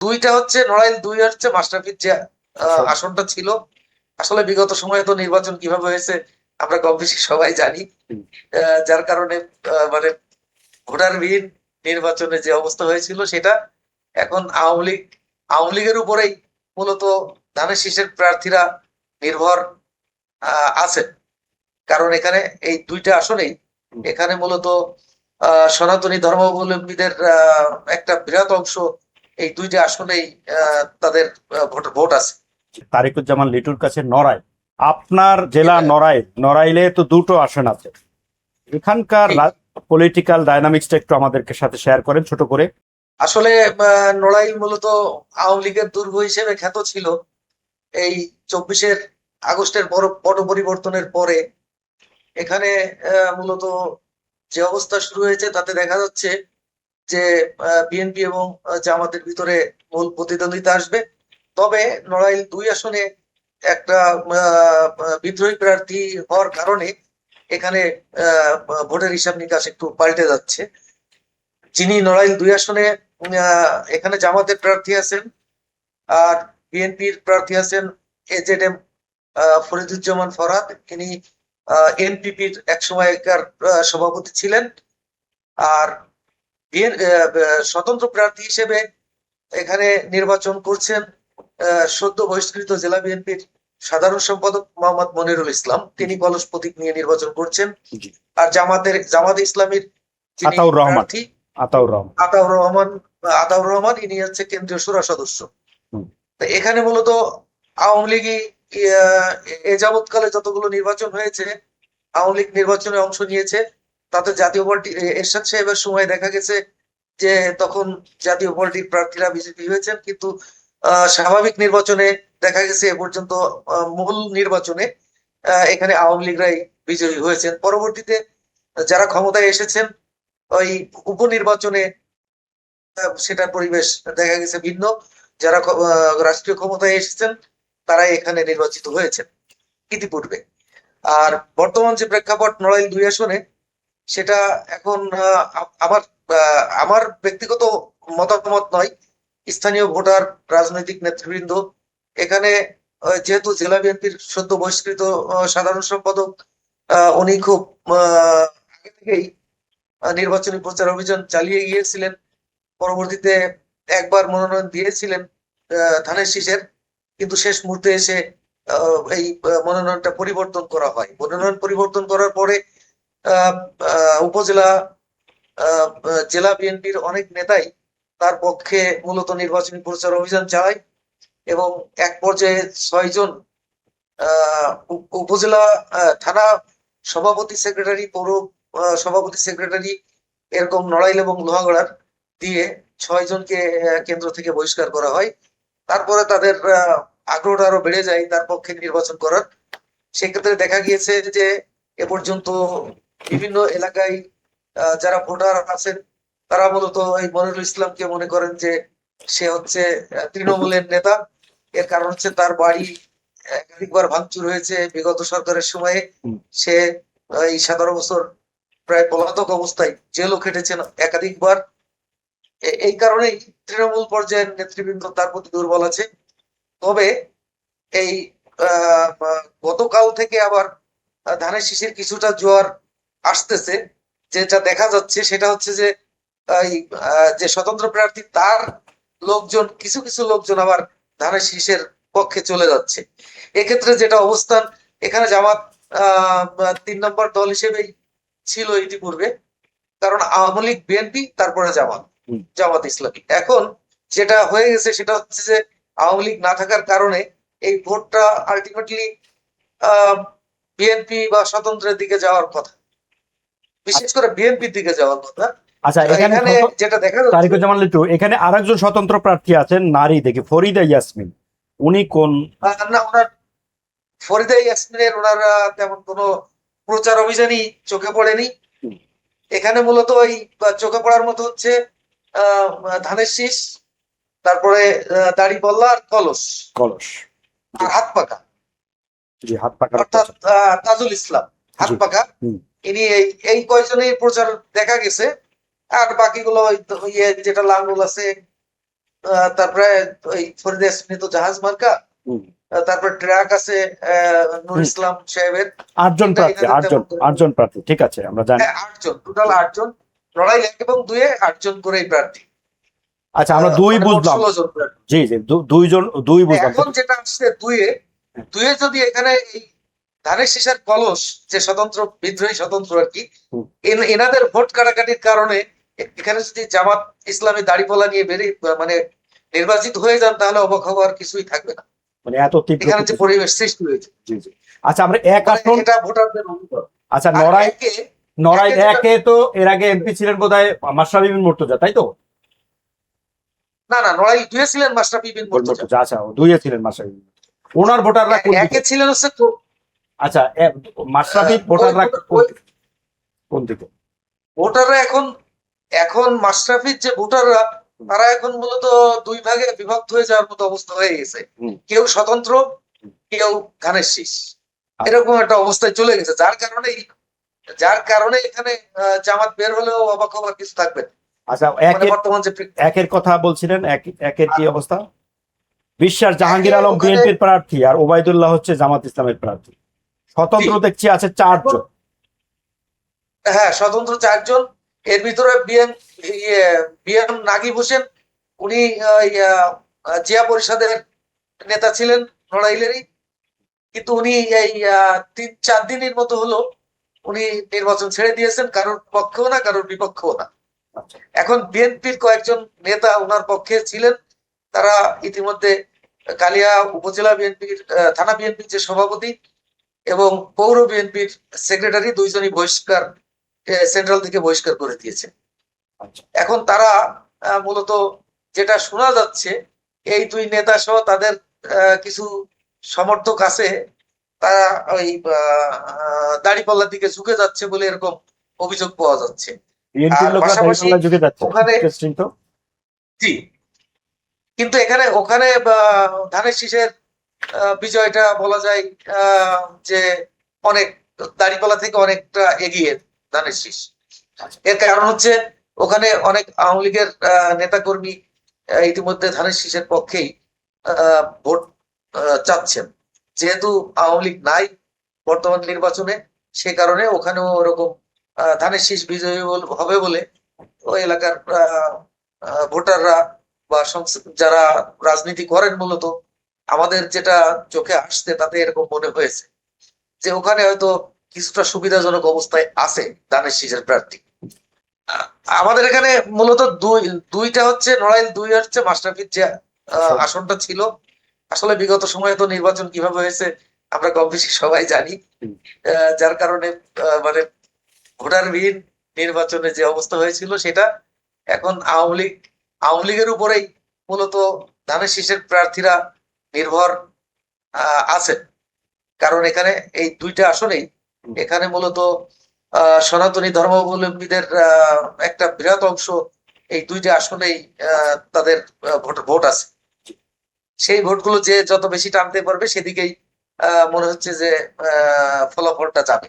দুইটা হচ্ছে নড়াইল দুই হচ্ছে মাস্টারপিট যে আচ্ছা। আসনটা ছিল। আসলে বিগত সময়ে তো নির্বাচন কিভাবে হয়েছে আমরা কম বেশি সবাই জানি। হুম। যার কারণে মানে ভোটারবিহীন নির্বাচনে যে অবস্থা হয়েছিল সেটা এখন আওয়ামী লীগের উপরেই মূলত ধানের শীষের প্রার্থীরা নির্ভর আছেন। কারণ এখানে এই দুইটা আসনেই এখানে মূলত সনাতনী ধর্মাবলম্বীদের একটা বৃহৎ অংশ এই দুইটা আসনেই তাদের ভোট আছে। তারিকুজ্জামান লিটুর কাছে নড়াইল, আপনার জেলা এটা নড়াইলে তো দুটো আসন আছে। এখানকার ঠিক। পলিটিক্যাল ডায়নামিক্সটা একটু আমাদেরকে সাথে শেয়ার করেন ছোট করে। আসলে নড়াইল মূলত আওয়ামী লীগের দুর্গ হিসেবে খ্যাত ছিল। এই 24শে আগস্টের পট পরিবর্তনের পরে এখানে মূলত যে অবস্থা শুরু হয়েছে তাতে দেখা যাচ্ছে যে বিএনপি এবং জামাতের ভিতরে মূল প্রতিদ্বন্দ্বিতা আসবে। তবে নড়াইল দুই আসনে একটা বিদ্রোহী প্রার্থী হওয়ার কারণে এখানে ভোটের হিসাব নিকাশ একটু পাল্টে যাচ্ছে। যিনি নড়াইল দুই আসনে এখানে জামাতের প্রার্থী আছেন, আর বিএনপির প্রার্থী আছেন এজেড এম ফরিদুজ্জামান ফরহাদ। তিনি এনপিপির এক সময়কার সভাপতি ছিলেন। আর স্বতন্ত্র প্রার্থী হিসেবে এখানে নির্বাচন করছেন সদ্য বহিষ্কৃত জেলা বিএনপির সাধারণ সম্পাদক মোহাম্মদ মনিরুল ইসলাম। তিনি কলস প্রতীক নিয়ে নির্বাচন করছেন। আর জামাত ইসলামীর যিনি আতাউর রহমান। প্রার্থী আতাউর রহমান ইনি হচ্ছে কেন্দ্রীয় সুরা সদস্য। তো এখানে মূলত আওয়ামী লীগই এ যাবৎকালে যতগুলো নির্বাচন হয়েছে আওয়ামী লীগ নির্বাচনে অংশ নিয়েছে। তাতে জাতীয় পার্টি এরশাদ সাহেবের সময় দেখা গেছে যে তখন জাতীয় পার্টির প্রার্থীরা বিজেপি হয়েছেন, কিন্তু স্বাভাবিক নির্বাচনে দেখা গেছে এ পর্যন্ত মূল নির্বাচনে এখানে আওয়ামী লীগরাই বিজয়ী হয়েছেন। পরবর্তীতে যারা ক্ষমতায় এসেছেন ওই উপনির্বাচনে সেটার পরিবেশ দেখা গেছে ভিন্ন। যারা রাষ্ট্রীয় ক্ষমতায় এসেছেন তারাই এখানে নির্বাচিত হয়েছেন ইতিপূর্বে। আর বর্তমান যে প্রেক্ষাপট নড়াইল দুই আসনে সেটা এখন আমার আমার ব্যক্তিগত মতামত নয়, স্থানীয় ভোটার রাজনৈতিক নেতৃবৃন্দ এখানে যেহেতু জেলা বিএনপির সদ্য বহিষ্কৃত সাধারণ সম্পাদক উনি খুব আগে থেকেই নির্বাচনী প্রচার অভিযান চালিয়ে গিয়েছিলেন। পরবর্তীতে একবার মনোনয়ন দিয়েছিলেন ধানের শীষের, কিন্তু শেষ মুহূর্তে এসে এই মনোনয়নটা পরিবর্তন করা হয়। মনোনয়ন পরিবর্তন করার পরে উপজেলা জেলা বিএনপির অনেক নেতাই তার পক্ষে মূলত নির্বাচনী প্রচার অভিযান চালায় এবং এক পর্যায়ে 6 জন উপজেলা থানা সভাপতি সেক্রেটারি, পৌর সভাপতি সেক্রেটারি এরকম নড়াইল এবং লোহাগড়ার দিয়ে 6 জনকে কেন্দ্র থেকে বহিষ্কার করা হয়। তারপরে তাদের আগ্রহটা আরো বেড়ে যায় তার পক্ষে নির্বাচন করার। সেক্ষেত্রে দেখা গিয়েছে যে এ পর্যন্ত বিভিন্ন এলাকায় যারা ভোটার আছেন তারা মূলত এই মনিরুল ইসলামকে মনে করেন যে সে হচ্ছে তৃণমূলের নেতা। এর কারণ হচ্ছে তার বাড়ি একাধিকবার ভাঙচুর হয়েছে বিগত সরকারের সময়ে। সে এই 17 বছর প্রায় পলাতক অবস্থায় জেলও খেটেছেন একাধিকবার। এই কারণেই তৃণমূল পর্যায়ের নেতৃবৃন্দ তার প্রতি দুর্বল আছে। তবে এই গতকাল থেকে আবার ধানের শীষের কিছুটা জোয়ার আসতেছে। যেটা দেখা যাচ্ছে সেটা হচ্ছে যে এই যে স্বতন্ত্র প্রার্থী তার লোকজন কিছু কিছু লোকজন আবার ধানের শীষের পক্ষে চলে যাচ্ছে। এক্ষেত্রে যেটা অবস্থান, এখানে জামাত 3 নম্বর দল হিসেবেই ছিল ইতিপূর্বে, কারণ আওয়ামী লীগ বিএনপি তারপরে জামাত ইসলামী। এখন যেটা হয়ে গেছে সেটা হচ্ছে যে আওয়ামী লীগ না থাকার কারণে এই ভোটটা আলটিমেটলি বিএনপি বা স্বতন্ত্রের দিকে যাওয়ার কথা, বিশেষ করে বিএনপির দিকে যাওয়ার কথা। আচ্ছা, এখানে যেটা দেখা যাচ্ছে তারিকুজ্জামান লিটু, এখানে আরেকজন স্বতন্ত্র প্রার্থী আছেন নারী দেখি, ফরিদা ইয়াসমিন। উনি কোন? না, ওনার ফরিদা ইয়াসমিনের ওনার তেমন কোনো প্রচার অভিযানই চোখে পড়েনি। এখানে মূলত ওই চোখে পড়ার মতো হচ্ছে ধানের শীষ, তারপরে দাড়িপাল্লা আর কলস আর হাত পাকা, হাত পাকা, অর্থাৎ তাজুল ইসলাম হাত পাকা। ইনি এই কয়জনেই প্রচার দেখা গেছে। আর বাকিগুলো যেটা লাঙ্গুল আছে তারপরে ওই ফরিদা ইয়াসমিন তো জাহাজ মার্কা, হুম। তারপর ট্রাক আছে নুর ইসলাম সাহেবের। 8 জন প্রার্থী, এনাদের 8 জন, তেমন 8 জন প্রার্থী, ঠিক আছে, আমরা জানি। হ্যাঁ 8 জন, টোটাল 8 জন, লড়াই 1 এবং 2-এ 8 জন করেই প্রার্থী। আচ্ছা, আমরা 2 মানে মোট বুঝলাম। 16 জন প্রার্থী। জি জি, 2 বুঝলাম। এখন যেটা আসছে 2-এ যদি এখানে এই ধানের শীষের কলস, যে স্বতন্ত্র বিদ্রোহী স্বতন্ত্র আর কি, হুম। এনাদের ভোট কাটাকাটির কারণে এখানে যদি জামাত ইসলামী দাড়িপাল্লা নিয়ে বেরিয়ে মানে নির্বাচিত হয়ে যান, তাহলে অবাক হওয়ার কিছুই থাকবে না। মানে এত তীব্র এখানে যে প্রতিযোগিতা। পরিবেশ সৃষ্টি হয়েছে, জি জি। আচ্ছা, আমরা এক মানে আসন, এটা ভোটারদের অভিমত। আচ্ছা, আর নড়াইল একে- নড়াইল একে যেটা- 1-এ তো এর আগে এমপি ছিলেন বোধহয় মাশরাফি বিন মুর্তজা, তাই তো? না না, নড়াইল 2-এ ছিলেন মাশরাফি বিন মুর্তজা। মুর্তজা, আচ্ছা, 2-এ ছিলেন মাশরাফি বিন মুর্তজা। ওনার ভোটাররা কোন দিকে? 1-এ ছিলেন হচ্ছে আচ্ছা, মাশরাফি ভোটাররা কোন দিকে? ভোটাররা এখন এখন মাশরাফির যে ভোটাররা, তারা এখন মূলত 2 ভাগে বিভক্ত হয়ে যাওয়ার মতো অবস্থা হয়ে গেছে। হুম। কেউ স্বতন্ত্র, কেউ ধানের শীষ, আচ্ছা। এরকম একটা অবস্থায় চলে গেছে। যার কারণে এখানে জামাত বের হলেও অবাক হওয়ার কিছু থাকবে না। আচ্ছা, মানে বর্তমান যে একের কথা বলছিলেন, একের কি অবস্থা? বিশ্বাস জাহাঙ্গীর আলম ওখানে- বিএনপির প্রার্থী আর ওবায়দুল্লাহ হচ্ছে জামাত ইসলামের প্রার্থী। স্বতন্ত্র দেখছি আছে 4 জন। হ্যাঁ, স্বতন্ত্র 4 জন। এর ভিতরে বিএম নাগিব হোসেন, উনি জিয়া পরিষদের নেতা ছিলেন নড়াইলেরই, কিন্তু উনি এই 3-4 দিনের মতো হলো উনি নির্বাচন ছেড়ে দিয়েছেন, কারোর পক্ষেও না কারোর বিপক্ষেও না। আচ্ছা। এখন বিএনপির কয়েকজন নেতা ওনার পক্ষে ছিলেন, তারা ইতিমধ্যে কালিয়া উপজেলা বিএনপির থানা বিএনপির যে সভাপতি এবং পৌর বিএনপির সেক্রেটারি, 2 জনই বহিষ্কার, সেন্ট্রাল থেকে বহিষ্কার করে দিয়েছে। আচ্ছা। এখন তারা মূলত যেটা শোনা যাচ্ছে, এই 2 নেতা সহ তাদের কিছু সমর্থক আছে, তারা ওই দাড়িপাল্লার দিকে ঝুঁকে যাচ্ছে বলে এরকম অভিযোগ পাওয়া যাচ্ছে। বিএনপির আর লোকরা পাশাপাশি দাঁড়িপাল্লায় ঝুঁকে যাচ্ছে, ওখানে- ইন্টারেস্টিং তো। জি, কিন্তু ওখানে ধানের শীষের বিজয়টা বলা যায় যে অনেক, দাড়িপাল্লা থেকে অনেকটা এগিয়ে ধানের শীষ। এর কারণ হচ্ছে ওখানে অনেক আওয়ামী লীগের নেতাকর্মী ইতিমধ্যে ধানের শীষের পক্ষেই ভোট চাচ্ছেন। যেহেতু আওয়ামী লীগ নাই বর্তমান নির্বাচনে, সে কারণে ওখানেও ওরকম ধানের শীষ বিজয়ী হবে বলে ওই এলাকার ভোটাররা বা যারা রাজনীতি করেন মূলত, আমাদের যেটা চোখে আসছে তাতে এরকম মনে হয়েছে যে ওখানে হয়তো কিছুটা সুবিধাজনক অবস্থায় আছে ধানের শীষের প্রার্থী। আমাদের এখানে মূলত দুইটা হচ্ছে নড়াইল 2 হচ্ছে মাশরাফির যে আসনটা ছিল। আসলে বিগত সময়ে তো নির্বাচন কিভাবে হয়েছে আমরা কম বেশি সবাই জানি, যার কারণে মানে ভোটারবিহীন নির্বাচনে যে অবস্থা হয়েছিল সেটা এখন আওয়ামী লীগের উপরেই মূলত ধানের শীষের প্রার্থীরা নির্ভর আছেন। কারণ এখানে এই 2টা আসনেই এখানে মূলত সনাতনী ধর্মাবলম্বীদের একটা বৃহৎ অংশ এই 2টা আসনেই তাদের ভোট আছে। সেই ভোটগুলো যে যত বেশি টানতে পারবে সেদিকেই মনে হচ্ছে যে ফলাফলটা যাবে।